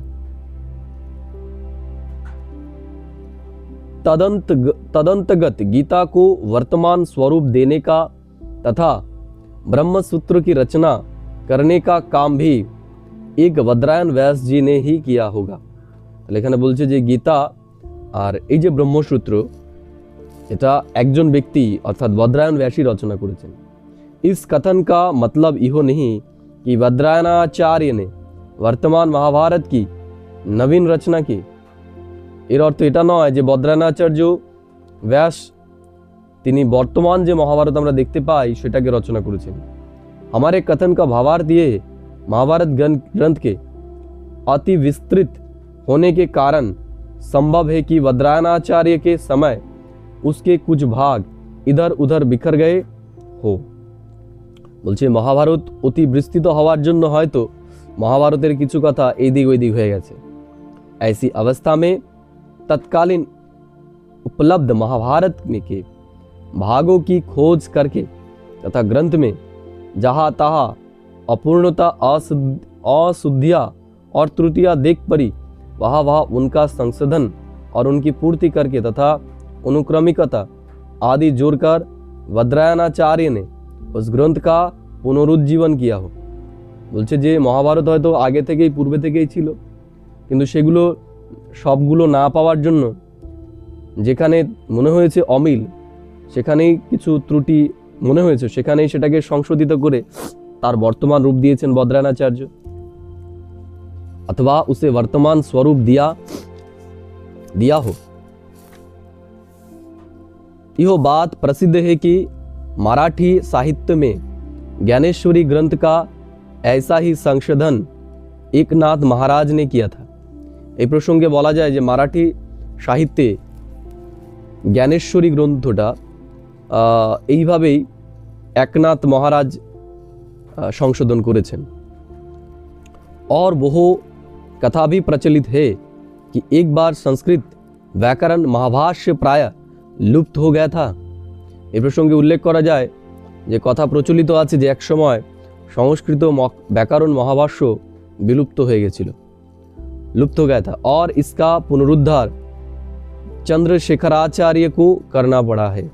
तदंतगत गीता को वर्तमान स्वरूप देने का तथा ब्रह्मसूत्र की रचना करने का काम भी एक বদরায়ণ व्यास जी ने ही किया होगा। এখানে বলছে যে গীতা আর এই যে ব্রহ্মসূত্র এটা একজন ব্যক্তি অর্থাৎ বদরায়ণ व्यासी রচনা করেছেন। इस कथन का मतलब यह नहीं कि বদরায়ণাচার্য ने वर्तमान महाभारत की नवीन रचना की। এর অর্থ এটা নয় যে বদরায়ণাচার্য व्यास তিনি বর্তমান যে মহাভারত আমরা দেখতে পাই সেটাকে রচনা করেছেন। हमारे कथन का भावार्थ ये महाभारत ग्रंथ के अति विस्तृत होने के कारण संभव है कि বদরায়ণাচার্য के समय उसके कुछ भाग इधर उधर बिखर गए हो। বলছে মহাভারত অতি বিস্তৃত হওয়ার জন্য হয়তো মহাভারতের কিছু কথা এই দিক ওই দিক হয়ে গেছে। ऐसी अवस्था में तत्कालीन उपलब्ध महाभारत में के भागों की खोज करके तथा ग्रंथ में जहाँ तहाँ अपूर्णता अशुद्धियाँ और त्रुटियाँ देख पड़ी वहाँ उनका संशोधन और उनकी पूर्ति करके तथा अनुक्रमिकता आदि जोड़कर বদরায়ণাচার্য ने उस ग्रंथ का पुनरुज्जीवन किया हो। বলছে যে মহাভারত হয়তো আগে থেকেই পূর্বে থেকেই ছিল, কিন্তু সেগুলো সবগুলো না পাওয়ার জন্য যেখানে মনে হয়েছে অমিল, সেখানেই কিছু ত্রুটি মনে হয়েছে, সেখানেই সেটাকে সংশোধিত করে তার বর্তমান রূপ দিয়েছেন বদরায়ণাচার্য, अथवा उसे वर्तमान स्वरूप दिया हो। यह बात प्रसिद्ध है कि मराठी साहित्य में ज्ञानेश्वरी ग्रंथ का ऐसा ही संशोधन एकनाथ महाराज ने किया था। এই প্রসঙ্গে বলা যায় যে মারাঠি সাহিত্যে জ্ঞানেশ্বরী গ্রন্থটা এইভাবেই একনাথ মহারাজ সংশোধন করেছেন। और वह कथा भी प्रचलित है कि एक बार संस्कृत व्याकरण महाभाष्य प्राय लुप्त हो गया था। এই প্রসঙ্গে উল্লেখ করা যায় যে কথা প্রচলিত আছে যে এক সময় সংস্কৃত व्याकरण महाभाष्य विलुप्त হয়ে গেছিল, लुप्त हो गया था और इसका पुनरुद्धार चंद्रशेखराचार्य को करना पड़ा है।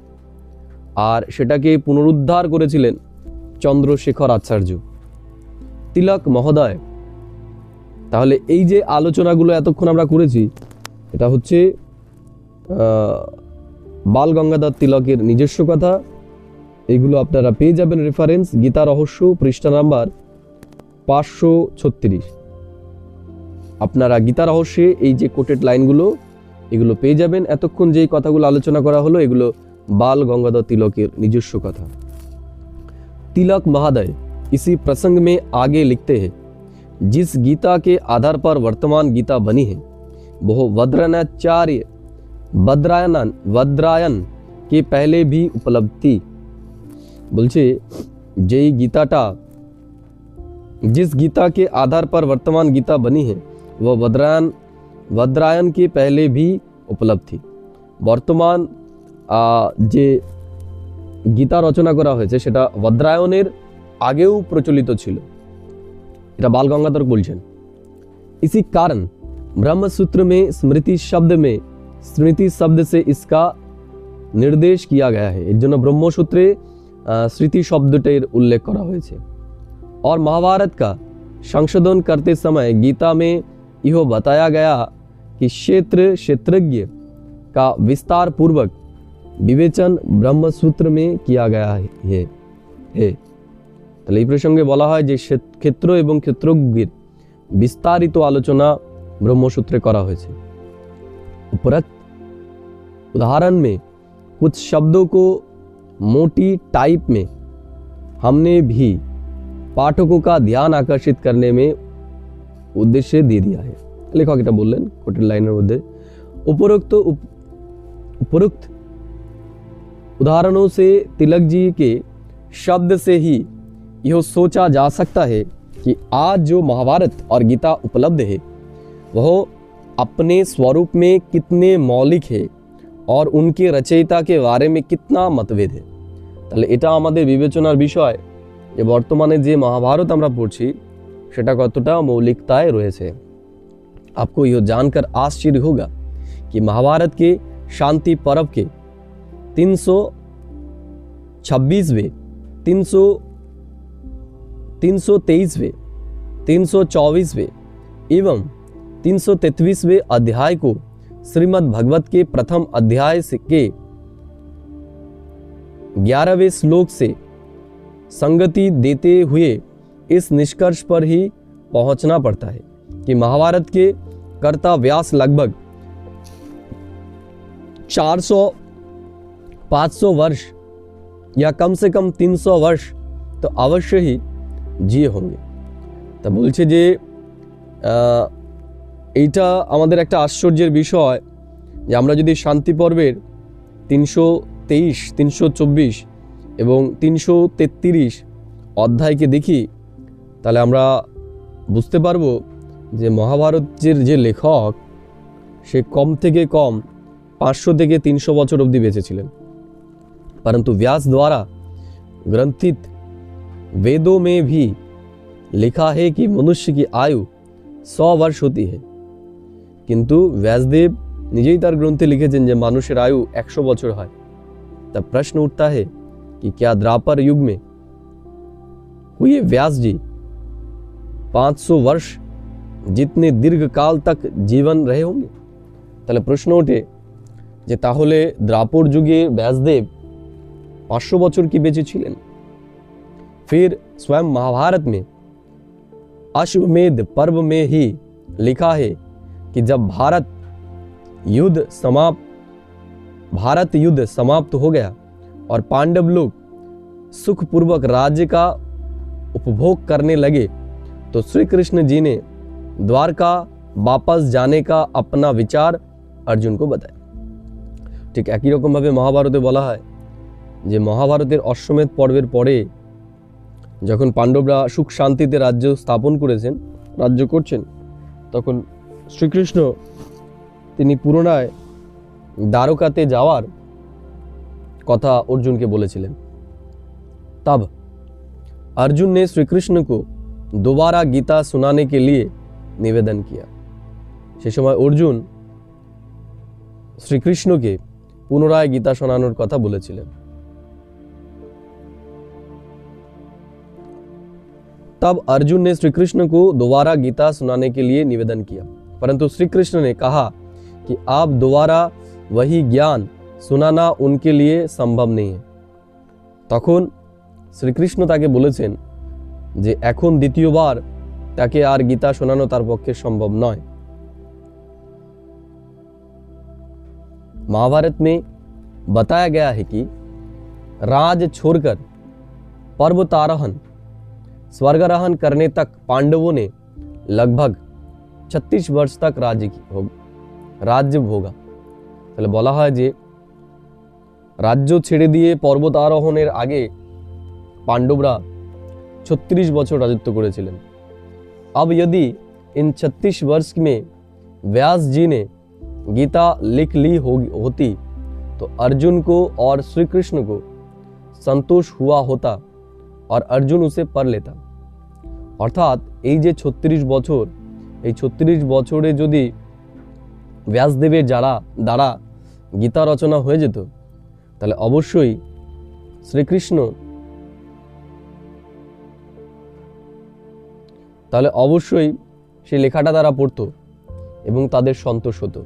আর সেটাকে পুনরুদ্ধার করেছিলেন চন্দ্রশেখর আচার্য। তিলক মহোদয়, তাহলে এই যে আলোচনাগুলো এতক্ষণ আমরা করেছি এটা হচ্ছে বাল গঙ্গাধর তিলকের নিজস্ব কথা। এইগুলো আপনারা পেয়ে যাবেন রেফারেন্স গীতা রহস্য পৃষ্ঠা নাম্বার 536। আপনারা গীতা রহস্যে এই যে কোটেড লাইনগুলো এগুলো পেয়ে যাবেন। এতক্ষণ যেই কথাগুলো আলোচনা করা হলো এগুলো बाल गंगाधर तिलकेर निजस्व कथा। तिलक महोदय इसी प्रसंग में आगे लिखते हैं, जिस गीता के आधार पर वर्तमान गीता बनी है वह वद्रायन के पहले भी उपलब्ध थी। बोलছে যেই গীতাটা जिस गीता के आधार पर वर्तमान गीता बनी है वह वद्रायन के पहले भी उपलब्ध थी। বর্তমান যে গীতা রচনা করা হয়েছে সেটা বদ্রায়নের আগেও প্রচলিত ছিল, এটা बाल गंगाधर बोलছেন। इसी कारण ब्रह्मसूत्र में स्मृति शब्द से इसका निर्देश किया गया है। এর জন্য ব্রহ্মসূত্রে স্মৃতি শব্দটির উল্লেখ করা হয়েছে। और महाभारत का संशोधन करते समय गीता में यह बताया गया कि क्षेत्रज्ञ का विस्तार पूर्वक विवेचन ब्रह्मसूत्र में किया गया है। তাহলে এই প্রসঙ্গে বলা হয় যে ক্ষেত্র এবং ক্ষেত্রজ্ঞের বিস্তারিত আলোচনা ब्रह्मसूत्र करा হয়েছে। उपरोक्त उदाहरण में कुछ शब्दों को मोटी टाइप में हमने भी पाठकों का ध्यान आकर्षित करने में उद्देश्य दे दिया है। लेखक এটা বললেন কোটের লাইনের মধ্যে, उपरोक्त उदाहरणों से तिलक जी के शब्द से ही यह सोचा जा सकता है कि आज जो महाभारत और गीता उपलब्ध है वह अपने स्वरूप में कितने मौलिक है और उनके रचयिता के बारे में कितना मतभेद है। তাহলে এটা আমাদের বিবেচনার বিষয় যে বর্তমানে যে মহাভারত আমরা পড়ছি সেটা কতটা মৌলিকতায় রয়েছে। आपको यह जानकर आश्चर्य होगा कि महाभारत के शांति पर्व के 326वें 323वें 324वें एवं 333वें अध्याय को श्रीमद् भगवत के प्रथम अध्याय के 11वें श्लोक से संगति देते हुए इस निष्कर्ष पर ही पहुंचना पड़ता है कि महाभारत के कर्ता व्यास लगभग 400-500 वर्ष या कम से कम 300 वर्ष तो अवश्य ही जिए होंगे। তা বলছে যে এইটা আমাদের একটা আশ্চর্যের বিষয় যে আমরা যদি শান্তি পর্বের 323, 324 এবং 333 অধ্যায়কে দেখি তাহলে আমরা বুঝতে পারবো যে মহাভারতের যে লেখক সে কম থেকে কম 500 থেকে 300 বছর অবধি বেঁচে ছিলেন। परंतु व्यास द्वारा ग्रंथित वेदों में भी लिखा है कि मनुष्य की आयु 100 वर्ष होती है, किंतु व्यासदेव নিজেই তার গ্রন্থে লিখেছেন যে মানুষের আয়ু 100 বছর হয়। तब प्रश्न उठता है कि क्या द्वापर युग में हुए व्यास जी 500 वर्ष जितने दीर्घ काल तक जीवन रहे होंगे। তাহলে প্রশ্ন ওঠে যে তাহলে দ্বাপর যুগে व्यासदेव 500 বছর কি বেঁচে ছিলেন? फिर स्वयं महाभारत में अश्वमेध पर्व में ही लिखा है कि जब भारत युद्ध समाप्त हो गया और पांडव लोग सुखपूर्वक राज्य का उपभोग करने लगे तो श्री कृष्ण जी ने द्वारका वापस जाने का अपना विचार अर्जुन को बताया। ठीक একই রকম ভাবে মহাভারতে বলা হয় যে মহাভারতের অশ্বমেধ পর্বের পরে যখন পাণ্ডবরা সুখ শান্তিতে রাজ্য স্থাপন করেছেন, রাজ্য করছেন, তখন শ্রীকৃষ্ণ তিনি পুনরায় দ্বারকাতে যাওয়ার কথা अर्जुनকে বলেছিলেন। तब अर्जुन ने श्री कृष्ण को दोबारा गीता सुनाने के लिए निवेदन किया। সে সময় अर्जुन শ্রীকৃষ্ণকে পুনরায় গীতা শোনানোর কথা বলেছিলেন। तब अर्जुन ने श्री कृष्ण को दोबारा गीता सुनाने के लिए निवेदन किया, परंतु श्री कृष्ण ने कहा कि आप दोबारा वही ज्ञान सुनाना उनके लिए संभव नहीं है। তখন শ্রীকৃষ্ণ তাকে বলেছেন যে এখন দ্বিতীয়বার তাকে আর গীতা শোনানো তার পক্ষে সম্ভব নয়। महाभारत में बताया गया है कि राज छोड़कर पर्वतारोहण स्वर्गारोहण करने तक पांडवों ने लगभग 36 वर्ष तक राज्य भोगा। তাহলে বলা হয় যে রাজ্য ছেড়ে দিয়ে পর্বত আরোহণের আগে পাণ্ডবরা 36 বছর রাজত্ব করেছিলেন। अब यदि इन 36 वर्ष में व्यास जी ने गीता लिख ली होती तो अर्जुन को और श्री कृष्ण को संतोष हुआ होता और अर्जुन उसे पढ़ लेता। अर्थात এই যে 36 বছর, এই 36 বছরে যদি ব্যাসদেবের দ্বারা গীতা রচনা হয়ে যেত তাহলে অবশ্যই শ্রীকৃষ্ণ সেই লেখাটা তারা পড়তো এবং তাদের সন্তোষ হতো।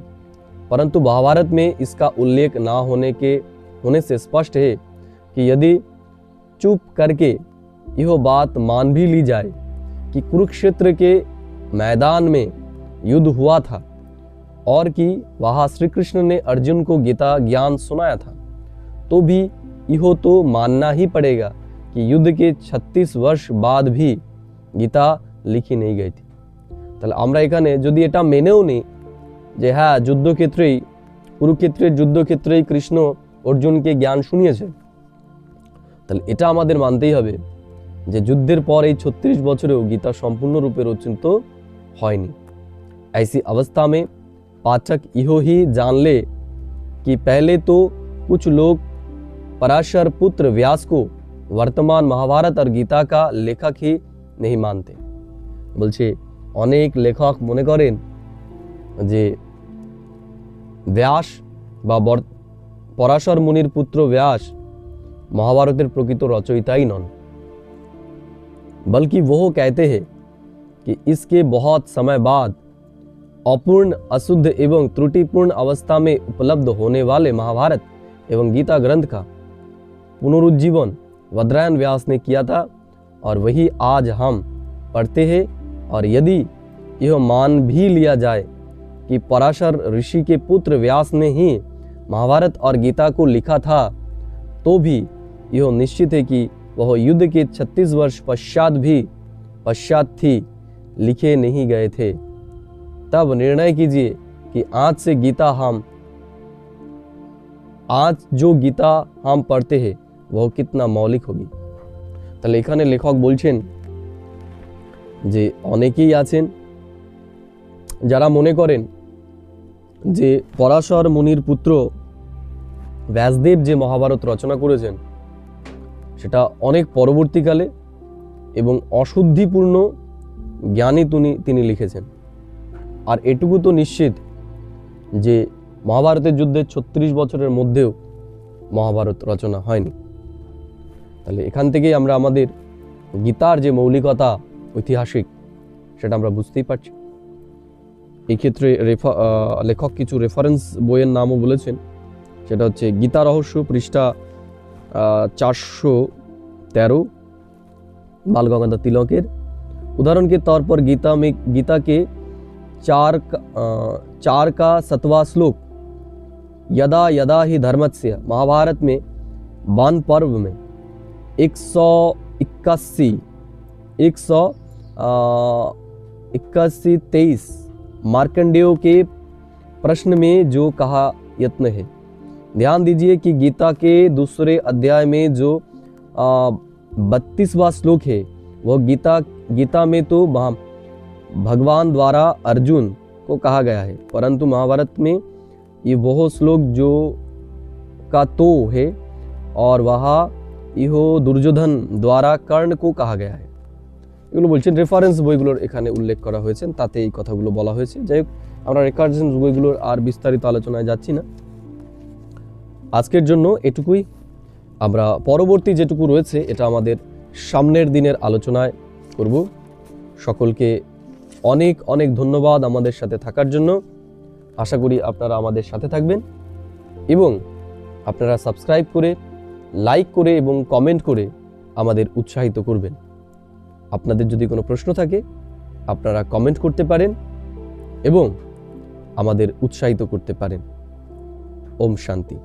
परंतु महाभारत में इसका उल्लेख ना होने से स्पष्ट है कि यदि चुप करके यह बात मान भी ली जाए कि कुरुक्षेत्र के मैदान में युद्ध हुआ था और कि वहाँ श्री कृष्ण ने अर्जुन को गीता ज्ञान सुनाया था, तो भी यह तो मानना ही पड़ेगा कि युद्ध के 36 वर्ष बाद भी गीता लिखी नहीं गई थी। তাহলে আমরা এখানে যদি এটা মেনেও নিই যে হ্যাঁ যুদ্ধক্ষেত্রেই কুরুক্ষেত্রের যুদ্ধক্ষেত্রেই কৃষ্ণ অর্জুনকে জ্ঞান শুনিয়েছে, তাহলে এটা আমাদের মানতেই হবে যে যুদ্ধের পর এই 36 বছরেও গীতা সম্পূর্ণরূপে রচিত হয়নি। ऐसी अवस्था में पाठक इहो ही जान ले कि पहले तो कुछ लोग पराशर पुत्र व्यास को वर्तमान महाभारत और गीता का लेखक ही नहीं मानते। বলছে অনেক লেখক মনে করেন যে ব্যাস বা পরাশর মুনির পুত্র व्यास महाभारतेर प्रकृत रचयिताई नन, बल्कि वो कहते हैं कि इसके बहुत समय बाद अपूर्ण, अशुद्ध एवं त्रुटिपूर्ण अवस्था में उपलब्ध होने वाले महाभारत एवं गीता ग्रंथ का पुनरुज्जीवन वज्रायन व्यास ने किया था और वही आज हम पढ़ते हैं। और यदि यह मान भी लिया जाए कि पराशर ऋषि के पुत्र व्यास ने ही महाभारत और गीता को लिखा था, तो भी यह निश्चित है कि वह युद्ध के 36 वर्ष पश्चात थी लिखे नहीं गए थे। तब निर्णय कीजिए कि आज जो गीता हम पढ़ते हैं वह कितना मौलिक होगी। তাহলে এখানে লেখক বলছেন যে অনেকেই আছেন যারা মনে করেন যে পরাশর মুনির পুত্র ব্যাসদেব যে মহাভারত রচনা করেছেন সেটা অনেক পরবর্তীকালে এবং অশুদ্ধিপূর্ণ জ্ঞানী তিনি লিখেছেন। আর এটুকু তো নিশ্চিত যে মহাভারতের যুদ্ধের 36 বছরের মধ্যেও মহাভারত রচনা হয়নি। তাহলে এখান থেকেই আমরা আমাদের গীতার যে মৌলিকতা ঐতিহাসিক সেটা আমরা বুঝতেই পারছি। এই ক্ষেত্রে লেখক কিছু রেফারেন্স বইয়ের নামও বলেছেন, সেটা হচ্ছে গীতা রহস্য পৃষ্ঠা 413 बाल गंगाधर तिलकेर। उदाहरण के तौर पर गीता के 4 का 7वां श्लोक यदा यदा ही धर्मस्य, महाभारत में बाण पर्व में 181-23 मार्कंडेय के प्रश्न में जो कहा यत्न है। ध्यान दीजिए कि गीता के दूसरे अध्याय में जो 32वां श्लोक है वह गीता में तो भगवान द्वारा अर्जुन को कहा गया है, परंतु महाभारत में ये वह श्लोक जो का तो है और वहाँ यह दुर्योधन द्वारा कर्ण को कहा गया है। এগুলো বলছেন রেফারেন্স বইগুলোর এখানে উল্লেখ করা হয়েছে, তাতে এই কথাগুলো বলা হয়েছে। যাই হোক, আমরা রেফারেন্স বইগুলোর আর বিস্তারিত আলোচনায় যাচ্ছি না। আজকের জন্য এটুকুই। আমরা পরবর্তী যেটুকু রয়েছে এটা আমাদের সামনের দিনের আলোচনায় করব। সকলকে অনেক অনেক ধন্যবাদ আমাদের সাথে থাকার জন্য। আশা করি আপনারা আমাদের সাথে থাকবেন এবং আপনারা সাবস্ক্রাইব করে, লাইক করে এবং কমেন্ট করে আমাদের উৎসাহিত করবেন। আপনাদের যদি কোনো প্রশ্ন থাকে আপনারা কমেন্ট করতে পারেন এবং আমাদের উৎসাহিত করতে পারেন। ওম শান্তি।